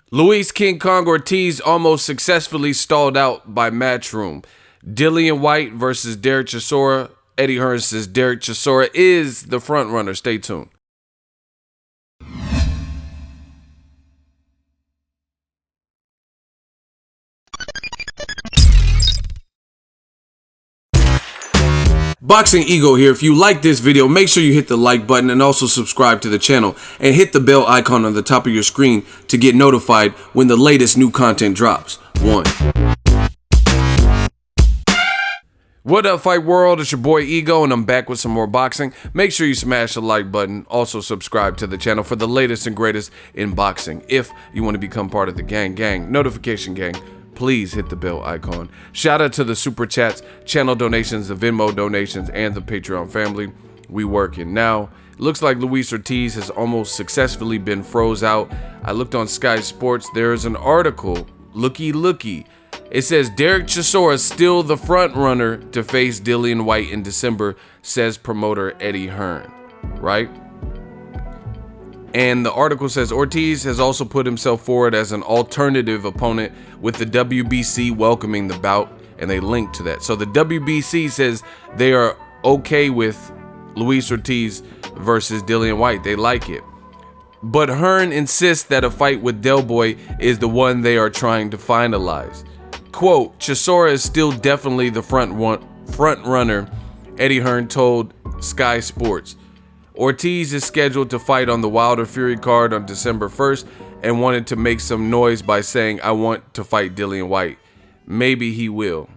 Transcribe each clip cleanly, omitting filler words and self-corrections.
Luis King Kong Ortiz almost successfully stalled out by Matchroom. Dillian Whyte versus Dereck Chisora. Eddie Hearn says Dereck Chisora is the front runner. Stay tuned. Boxingego here. If you like this video, make sure you hit the like button and also subscribe to the channel and hit the bell icon on the top of your screen to get notified when the latest new content drops. 1. What up, fight world? It's your boy Ego, and I'm back with some more boxing. Make sure you smash the like button. Also subscribe to the channel for the latest and greatest in boxing. If you want to become part of the gang, notification gang, please hit the bell icon. Shout out to the super chats, channel donations, the Venmo donations, and the Patreon family. We working. Now, it looks like Luis Ortiz has almost successfully been froze out. I looked on Sky Sports. There's an article. Looky. It says Dereck Chisora is still the front runner to face Dillian Whyte in December, says promoter Eddie Hearn, right? And the article says Ortiz has also put himself forward as an alternative opponent, with the WBC welcoming the bout, and they link to that. So the WBC says they are okay with Luis Ortiz versus Dillian Whyte. They like it. But Hearn insists that a fight with Del Boy is the one they are trying to finalize. Quote, Chisora is still definitely the front runner, Eddie Hearn told Sky Sports. Ortiz is scheduled to fight on the Wilder Fury card on December 1st and wanted to make some noise by saying, I want to fight Dillian Whyte. Maybe he will.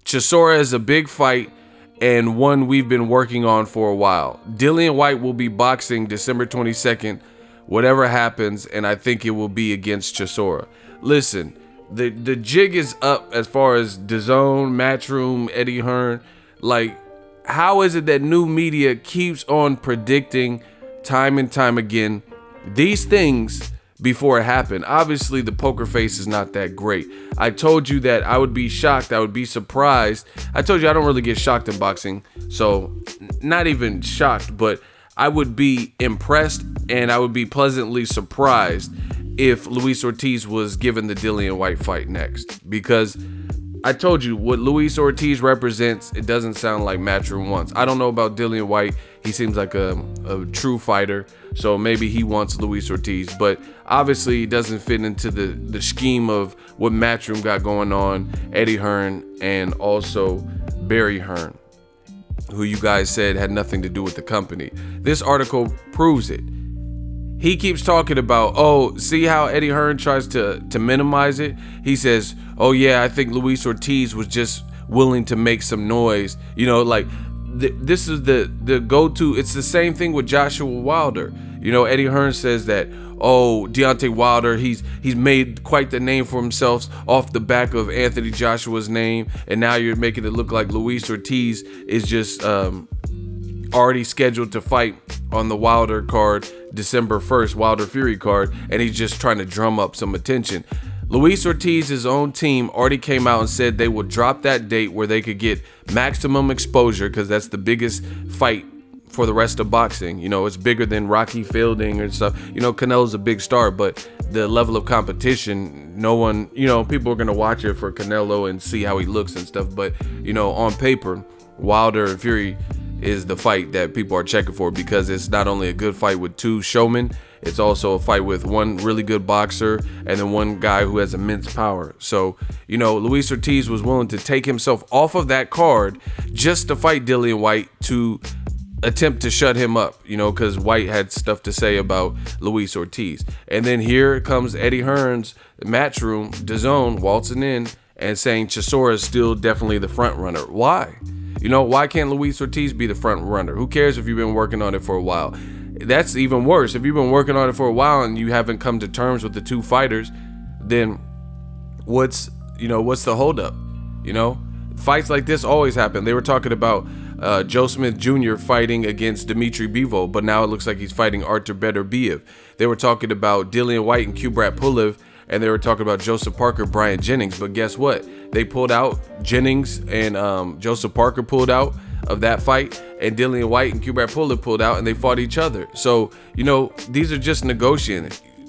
Chisora is a big fight and one we've been working on for a while. Dillian Whyte will be boxing December 22nd, whatever happens, and I think it will be against Chisora. Listen, the jig is up as far as DAZN, Matchroom, Eddie Hearn. Like, how is it that new media keeps on predicting time and time again these things before it happened? Obviously, the poker face is not that great. I told you that I would be shocked. I would be surprised. I told you I don't really get shocked in boxing. So not even shocked, but I would be impressed and I would be pleasantly surprised if Luis Ortiz was given the Dillian Whyte fight next, because I told you what Luis Ortiz represents, it doesn't sound like Matchroom wants. I don't know about Dillian Whyte. He seems like a true fighter, so maybe he wants Luis Ortiz, but obviously he doesn't fit into the scheme of what Matchroom got going on, Eddie Hearn and also Barry Hearn, who you guys said had nothing to do with the company. This article proves it. He keeps talking about, oh, see how Eddie Hearn tries to minimize it? He says, oh yeah, I think Luis Ortiz was just willing to make some noise. You know, like this is the go-to. It's the same thing with Joshua Wilder. You know, Eddie Hearn says that, oh, Deontay Wilder, he's made quite the name for himself off the back of Anthony Joshua's name, and now you're making it look like Luis Ortiz is just already scheduled to fight on the Wilder card December 1st, Wilder Fury card, and he's just trying to drum up some attention. Luis Ortiz's own team already came out and said they would drop that date where they could get maximum exposure, because that's the biggest fight for the rest of boxing. You know, it's bigger than Rocky Fielding and stuff. You know, Canelo's a big star, but the level of competition, no one, you know, people are going to watch it for Canelo and see how he looks and stuff. But, you know, on paper, Wilder and Fury is the fight that people are checking for, because it's not only a good fight with two showmen, it's also a fight with one really good boxer and then one guy who has immense power. So, you know, Luis Ortiz was willing to take himself off of that card just to fight Dillian Whyte, to attempt to shut him up, you know, because Whyte had stuff to say about Luis Ortiz. And then here comes Eddie Hearn's Matchroom, DAZN, waltzing in and saying Chisora is still definitely the front runner. Why? You know, why can't Luis Ortiz be the front runner? Who cares if you've been working on it for a while? That's even worse. If you've been working on it for a while and you haven't come to terms with the two fighters, then what's the holdup? You know, fights like this always happen. They were talking about Joe Smith Jr. fighting against Dmitry Bivol, but now it looks like he's fighting Artur Beterbiev. They were talking about Dillian Whyte and Kubrat Pulev, and they were talking about Joseph Parker, Brian Jennings, but guess what? They pulled out. Jennings and Joseph Parker pulled out of that fight, and Dillian Whyte and Kubrat Pulev pulled out, and they fought each other. So, you know, these are just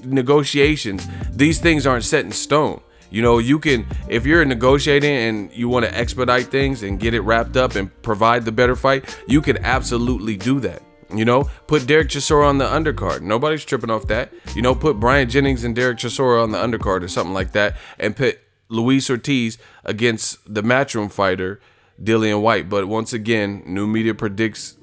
negotiations, these things aren't set in stone. You know, you can, if you're negotiating and you want to expedite things and get it wrapped up and provide the better fight, you can absolutely do that. You know, put Dereck Chisora on the undercard. Nobody's tripping off that. You know, put Brian Jennings and Dereck Chisora on the undercard or something like that, and put Luis Ortiz against the Matchroom fighter, Dillian Whyte. But once again, new media predicts,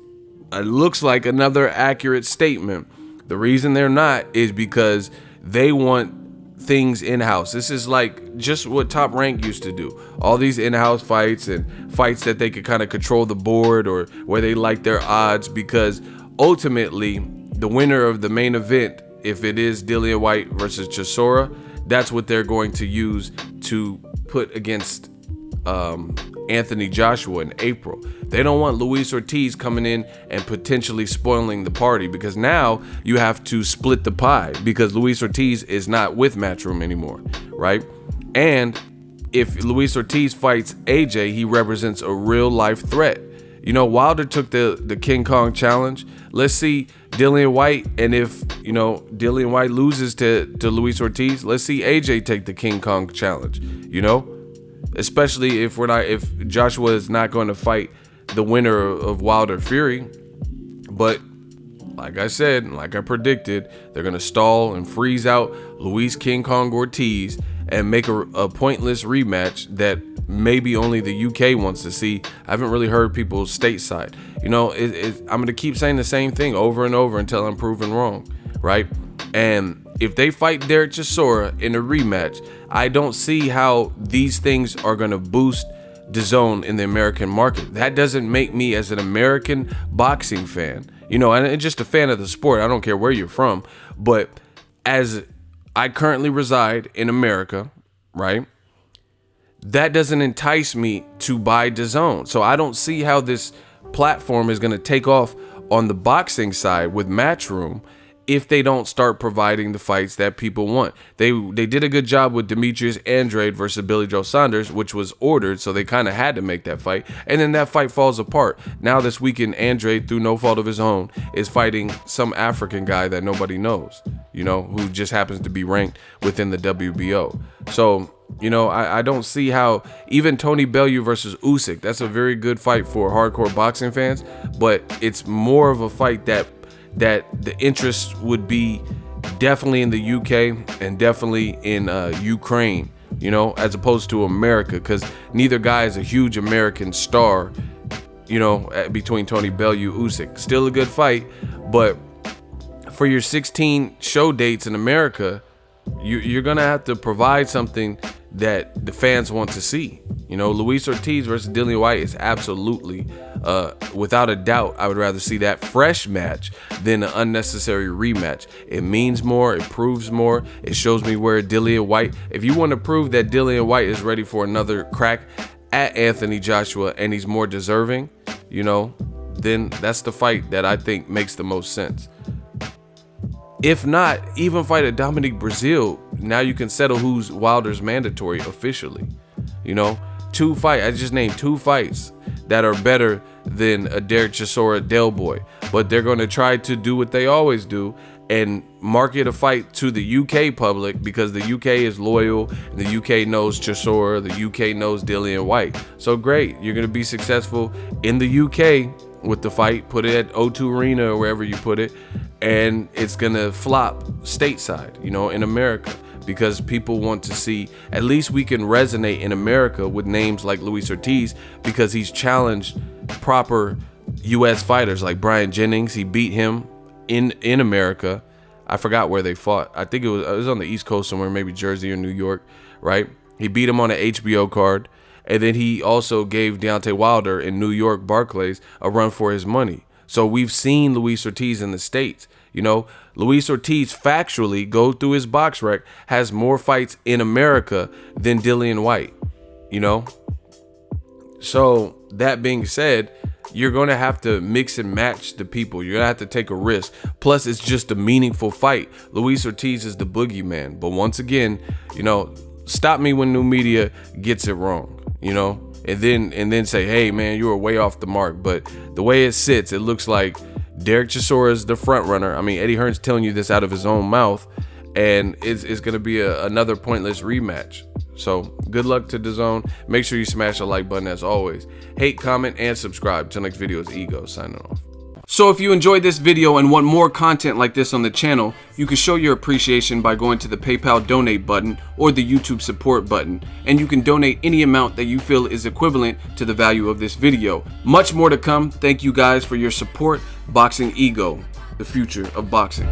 it looks like another accurate statement. The reason they're not is because they want things in-house. This is like just what Top Rank used to do. All these in-house fights and fights that they could kind of control the board or where they like their odds, because ultimately the winner of the main event, if it is Dillian Whyte versus Chisora, that's what they're going to use to put against Anthony Joshua in April. They don't want Luis Ortiz coming in and potentially spoiling the party, because now you have to split the pie because Luis Ortiz is not with Matchroom anymore, right? And if Luis Ortiz fights AJ, he represents a real life threat. You know, Wilder took the King Kong challenge. Let's see Dillian Whyte, and if, you know, Dillian Whyte loses to Luis Ortiz, let's see AJ take the King Kong challenge, you know? Especially if Joshua is not going to fight the winner of Wilder Fury. But like I said, like I predicted, they're going to stall and freeze out Luis King Kong Ortiz and make a pointless rematch that maybe only the UK wants to see. I haven't really heard people stateside. You know, I'm going to keep saying the same thing over and over until I'm proven wrong, right? And if they fight Dereck Chisora in a rematch, I don't see how these things are going to boost DAZN in the American market. That doesn't make me, as an American boxing fan, you know, and just a fan of the sport, I don't care where you're from, but as I currently reside in America, right, that doesn't entice me to buy DAZN. So I don't see how this platform is going to take off on the boxing side with Matchroom if they don't start providing the fights that people want. They did a good job with Demetrius Andrade versus Billy Joe Saunders, which was ordered, so they kind of had to make that fight. And then that fight falls apart. Now this weekend, Andrade, through no fault of his own, is fighting some African guy that nobody knows, you know, who just happens to be ranked within the WBO. So, you know, I don't see how even Tony Bellew versus Usyk, that's a very good fight for hardcore boxing fans, but it's more of a fight that the interest would be definitely in the UK and definitely in Ukraine, you know, as opposed to America, because neither guy is a huge American star, you know, between Tony Bellew, Usyk. Still a good fight, but for your 16 show dates in America, you're going to have to provide something that the fans want to see. You know, Luis Ortiz versus Dillian Whyte is absolutely, without a doubt, I would rather see that fresh match than an unnecessary rematch. It means more, it proves more, it shows me where Dillian Whyte, if you want to prove that Dillian Whyte is ready for another crack at Anthony Joshua and he's more deserving, you know, then that's the fight that I think makes the most sense. If not, even fight a Dominic Breazeale. Now you can settle who's Wilder's mandatory officially. You know, I just named 2 fights that are better than a Dereck Chisora Del Boy. But they're going to try to do what they always do and market a fight to the UK public, because the UK is loyal. The UK knows Chisora. The UK knows Dillian Whyte. So great. You're going to be successful in the UK with the fight. Put it at O2 Arena or wherever you put it. And it's going to flop stateside, you know, in America, because people want to see, at least we can resonate in America with names like Luis Ortiz, because he's challenged proper US fighters like Brian Jennings. He beat him in America. I forgot where they fought. I think it was on the East Coast somewhere, maybe Jersey or New York, right? He beat him on an HBO card. And then he also gave Deontay Wilder in New York Barclays a run for his money. So we've seen Luis Ortiz in the States. You know, Luis Ortiz factually, go through his box rec, has more fights in America than Dillian Whyte, you know? So that being said, you're going to have to mix and match the people. You're going to have to take a risk. Plus, it's just a meaningful fight. Luis Ortiz is the boogeyman. But once again, you know, stop me when new media gets it wrong, you know? And then say, hey, man, you were way off the mark. But the way it sits, it looks like Dereck Chisora is the front runner. I mean, Eddie Hearn's telling you this out of his own mouth. and it's going to be another pointless rematch. So good luck to DAZN. Make sure you smash the like button as always. Hate, comment, and subscribe. Till next video is Ego signing off. So if you enjoyed this video and want more content like this on the channel, you can show your appreciation by going to the PayPal donate button or the YouTube support button, and you can donate any amount that you feel is equivalent to the value of this video. Much more to come. Thank you guys for your support. Boxingego, the future of boxing.